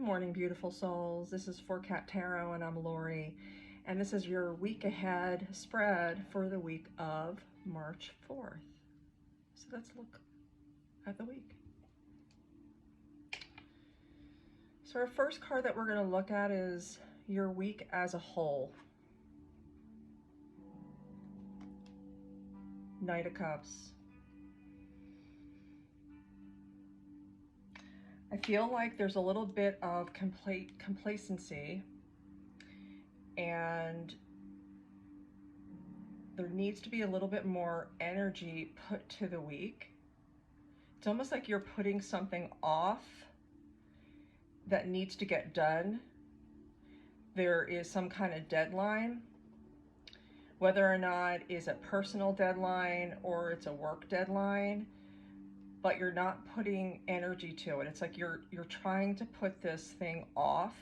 morning, beautiful souls. This is For Cat Tarot, and I'm Lori. And this is your week ahead spread for the week of March 4th. So let's look at the week. So our first card that we're going to look at is your week as a whole. Knight of Cups. I feel like there's a little bit of complacency, and there needs to be a little bit more energy put to the week. It's almost like you're putting something off that needs to get done. There is some kind of deadline, whether or not it's a personal deadline or it's a work deadline, but you're not putting energy to it. It's like you're trying to put this thing off,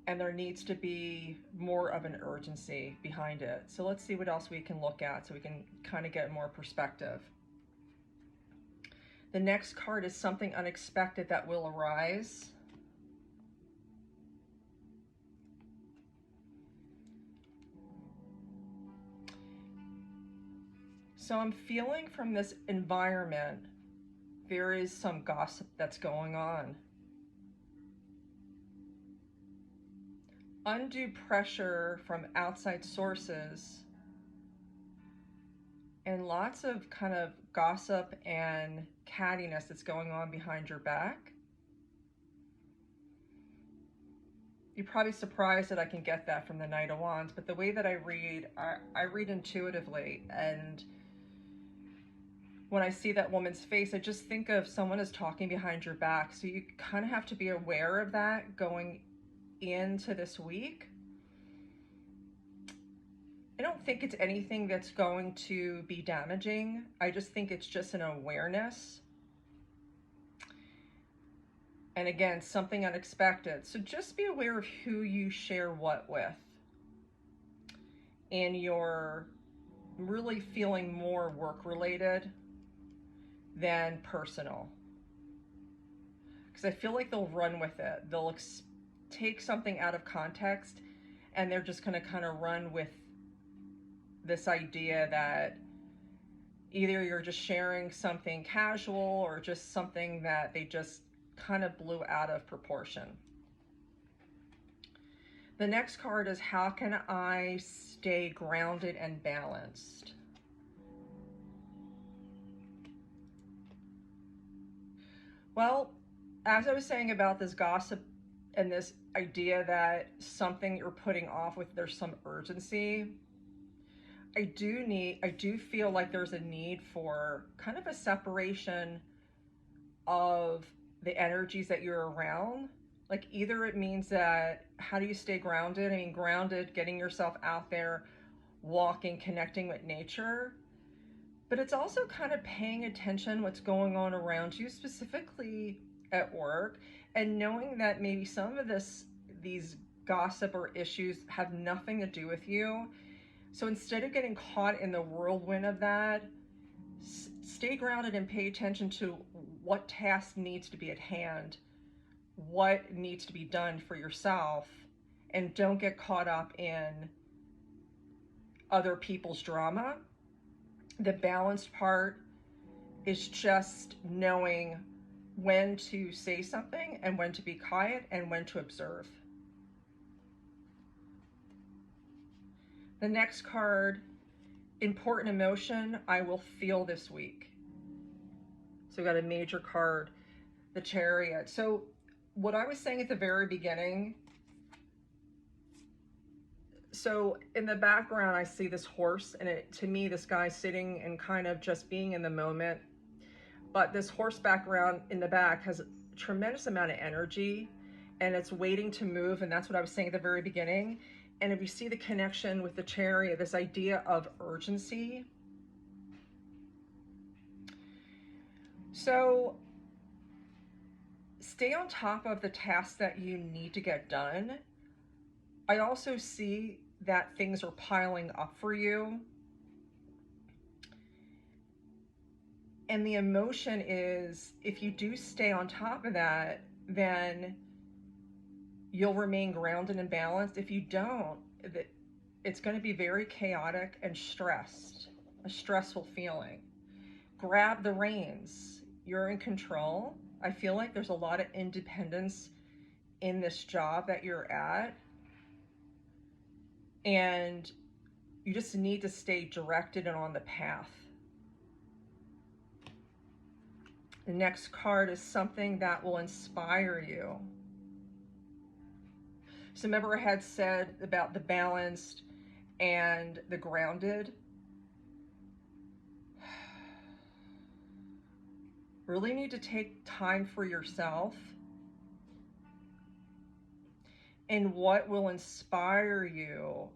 and there needs to be more of an urgency behind it. So let's see what else we can look at so we can kind of get more perspective. The next card is something unexpected that will arise. So I'm feeling from this environment, there is some gossip that's going on. Undue pressure from outside sources, and lots of kind of gossip and cattiness that's going on behind your back. You're probably surprised that I can get that from the Knight of Wands, but the way that I read intuitively, and when I see that woman's face, I just think of someone is talking behind your back. So you kind of have to be aware of that going into this week. I don't think it's anything that's going to be damaging. I just think it's just an awareness. And again, something unexpected. So just be aware of who you share what with. And you're really feeling more work-related than personal. Because I feel like they'll run with it. They'll take something out of context, and they're just going to kind of run with this idea that either you're just sharing something casual or just something that they just kind of blew out of proportion. The next card is, how can I stay grounded and balanced? Well, as I was saying about this gossip and this idea that something you're putting off with, there's some urgency. I do feel like there's a need for kind of a separation of the energies that you're around. Like, either it means that, how do you stay grounded? I mean, grounded, getting yourself out there, walking, connecting with nature. But it's also kind of paying attention what's going on around you, specifically at work, and knowing that maybe some of these gossip or issues have nothing to do with you. So instead of getting caught in the whirlwind of that, stay grounded and pay attention to what task needs to be at hand, what needs to be done for yourself, and don't get caught up in other people's drama. The balanced part is just knowing when to say something and when to be quiet and when to observe. The next card, important emotion I will feel this week. So we got a major card, the Chariot. So what I was saying at the very beginning, so in the background, I see this horse, and to me, this guy sitting and kind of just being in the moment. But this horse background in the back has a tremendous amount of energy, and it's waiting to move. And that's what I was saying at the very beginning. And if you see the connection with the Chariot, this idea of urgency. So stay on top of the tasks that you need to get done. I also see that things are piling up for you. And the emotion is, if you do stay on top of that, then you'll remain grounded and balanced. If you don't, it's going to be very chaotic and stressed, a stressful feeling. Grab the reins. You're in control. I feel like there's a lot of independence in this job that you're at. And you just need to stay directed and on the path. The next card is something that will inspire you. So remember I had said about the balanced and the grounded. Really need to take time for yourself. And what will inspire you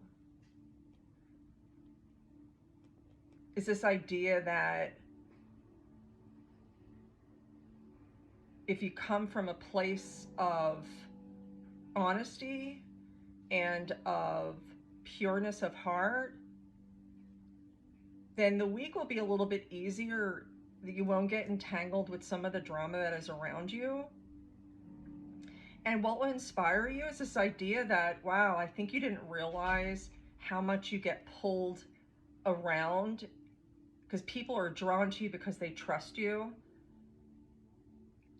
is this idea that if you come from a place of honesty and of pureness of heart, then the week will be a little bit easier. You won't get entangled with some of the drama that is around you. And what will inspire you is this idea that, wow, I think you didn't realize how much you get pulled around, because people are drawn to you because they trust you.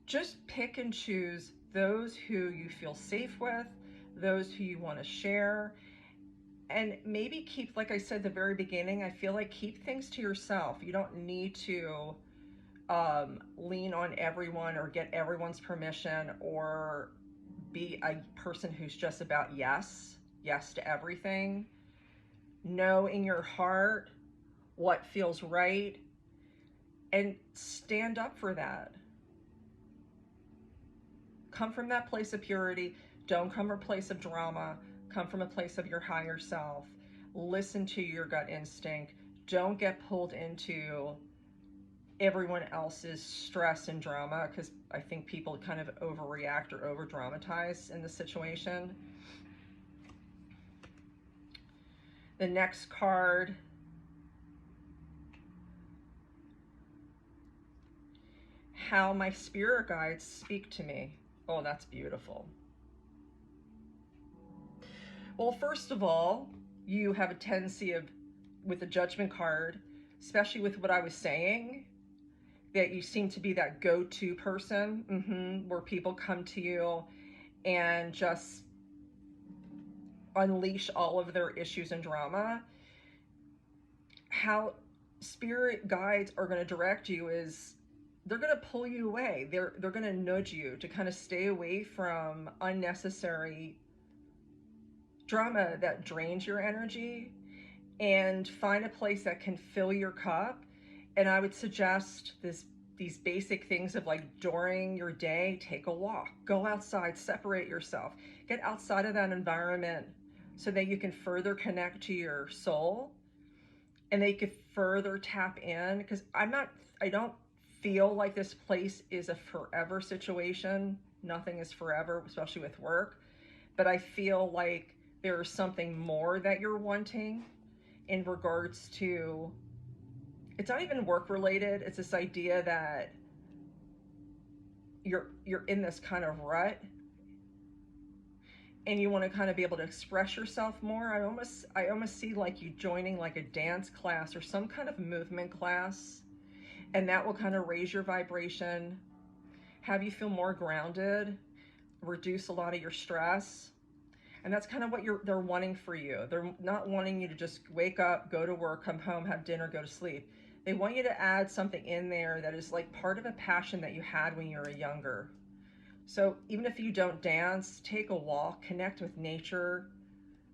Just pick and choose those who you feel safe with, those who you want to share, and maybe keep, like I said at the very beginning, I feel like keep things to yourself. You don't need to lean on everyone or get everyone's permission or be a person who's just about yes to everything. Know in your heart what feels right and stand up for that. Come from that place of purity. Don't come from a place of drama. Come from a place of your higher self. Listen to your gut instinct. Don't get pulled into everyone else's stress and drama, because I think people kind of overreact or over dramatize in the situation. The next card, how my spirit guides speak to me. Oh, that's beautiful. Well, first of all, you have a tendency of, with the Judgment card, especially with what I was saying, that you seem to be that go-to person, where people come to you and just unleash all of their issues and drama. How spirit guides are going to direct you is they're going to pull you away. They're going to nudge you to kind of stay away from unnecessary drama that drains your energy and find a place that can fill your cup. And I would suggest these basic things of, like, during your day, take a walk, go outside, separate yourself, get outside of that environment so that you can further connect to your soul and they could further tap in. Because I don't feel like this place is a forever situation. Nothing is forever, especially with work. But I feel like there's something more that you're wanting in regards to, it's not even work related. It's this idea that you're in this kind of rut and you want to kind of be able to express yourself more. I almost see like you joining like a dance class or some kind of movement class, and that will kind of raise your vibration, have you feel more grounded, reduce a lot of your stress. And that's kind of what they're wanting for you. They're not wanting you to just wake up, go to work, come home, have dinner, go to sleep. They want you to add something in there that is like part of a passion that you had when you were younger. So even if you don't dance, take a walk, connect with nature,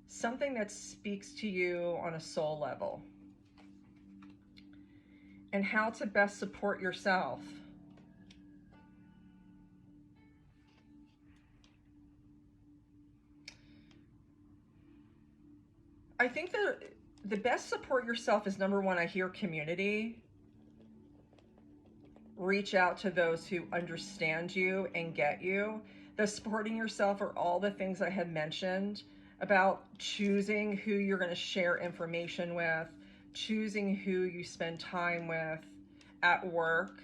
something that speaks to you on a soul level. And how to best support yourself. I think the best support yourself is, number one, I hear community. Reach out to those who understand you and get you. The supporting yourself are all the things I had mentioned about choosing who you're going to share information with, choosing who you spend time with at work